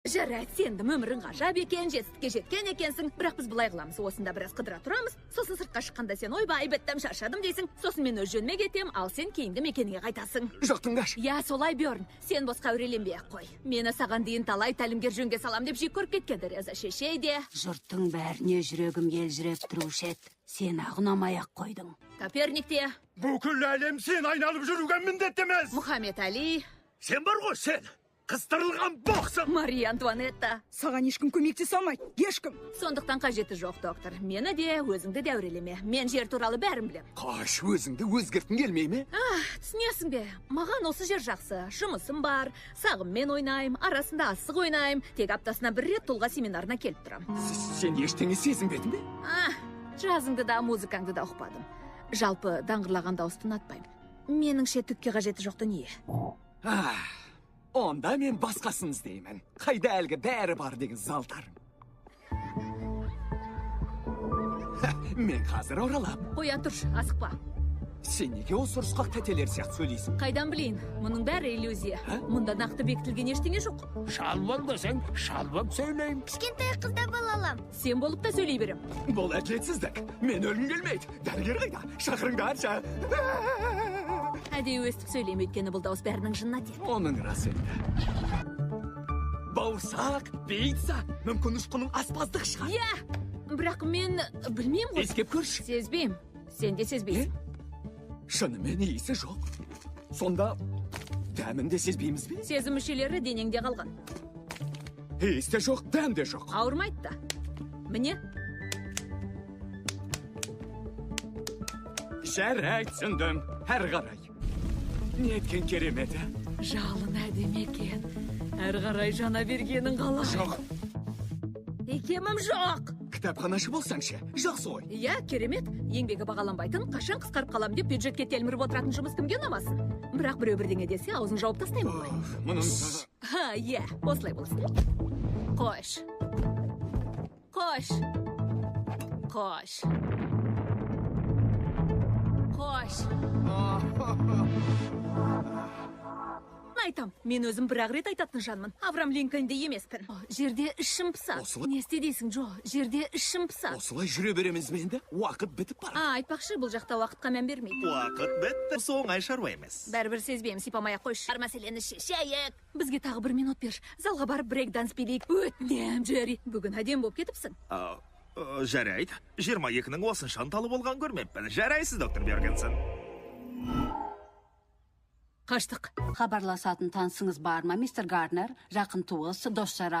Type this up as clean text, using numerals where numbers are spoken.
Жарайды, сенді өмірің ғажап екен, жетістікке жеткен екенсің. Бірақ біз былай қыламыз, осында біраз қыдыра тұрамыз. Сосын сыртқа шыққанда сен ойбай беттім, шаршадым дейсің. Сосын мен өз жөніме кетем, ал сен кейінгі мекеніңе қайтасың. Жоқтың қаш. Я, солай Бьорн. Сен босқа өреленбей ақ қой. Мені саған дейін талай тәлімгер жөнге салам деп жек көріп кеткен Реза шешей де. Жұрттың бәріне жүрегім елжіреп тұрушы еді. Сен ұнамай ақ қойдың. Коперник те. Бүкіл әлем сен айналып жүруге міндетті емес. Мұхаммед Али. Сен бар ғой сен. Қыстырылған боқсың. Мария Антуанетта. Саған ешкім көмектесе алмайды, ешкім. Сондықтан қажеті жоқ, доктор. Мені де, өзіңді де әурелеме. Мен жер туралы бәрін білем. Қаш, өзіңді өзгерткің келмей ме? Түсінесің бе? Маған осы жер жақсы. Жұмысым бар, сағыммен ойнайым, арасында асық ойнайым. Тек аптасына бір рет тұлға семинарына келіп тұрам. Сен ештеңе сезінбедің бе? Жазыңды да, музыкаңды да ұқпадым. Жалпы даңғырлаған дауысты ұнатпаймын. Меніңше түкке қажеті жоқ дүние. Онда мен басқасын іздеймін. Қайда әлгі бәрі бар деген залдарың. Мен қазір оралам. Қоя тұршы, асықпа. Сен неге осы ұрысқақ тәтелер сияқты сөйлейсің? Қайдан білейін, мұның бәрі иллюзия. Мұнда нақты бекітілген ештеңе жоқ. Шалбан десең, шалбан сөйлеймін. Кішкентай қызда балалам. Сен болып та сөйлей берем. Бұл әділетсіздік. Мен өлгім келмейді. Дәрігер қайда? Шақырыңдаршы. Әдейі өстіп сөйлеймін, өйткені бұл дауыс бәрінің жынына тиеді. Оның рас енді. Бауырсақ, пицца, мүмкін ұшқының аспаздық шығар. Иә, бірақ мен білмеймін ғой. Ескеп көрші. Сезбеймін. Сен де сезбейсің. Шынымен иісі жоқ. Сонда дәмін де сезбейміз бе? Сезім мүшелері денеңде қалған. Иіс те жоқ, дәм де жоқ. Ауырмайды да. Міне. Жарайды, түсіндім. Әр қарай. Неткен кереметі? Жалын әдемі екен. Әр қарай жана бергенің қалай. Жоқ. Икемім жоқ. Кітапханашы болсаңшы, жақсы ой. Иә, керемет. Еңбегі бағаланбайтын, қашан қысқарып қалам деп бюджетке телміріп отыратын жұмыс кімге ұнамасын. Бірақ біреу бірдеңе десе, аузын жауып тастаймын ғой. Мұның... Иә, осылай болсын. Қош. Қош. Қош. Қош. Айтам, мен өзім бір-ақ рет айтатын жанмын. Авраам Линкольнде емеспін. Жерде ішім пысады. Не істе дейсің, Джо? Жерде ішім пысады. Осылай жүре береміз менде, уақыт бітіп бар. Айтпақшы, бұл жақта уақытқа мән бермейді. Уақыт бітті, оңай шаруа емес. Бәрібір сезбеймін, сипамай-ақ қойшы. Бар мәселені шешейік. Бізге тағы 1 минут берші. Залға барып брейк-данс билейік. Өтінем, Джерри. Бүгін әдем болып кетіпсің. Жарайды. 22-нің осыншан талы болған көрмеппін. Жарайсыз, доктор Бергенсен. Қаштық. Хабарласатын танысыңыз бар ма, мистер Гарнер? Жақын туыс, дос-жара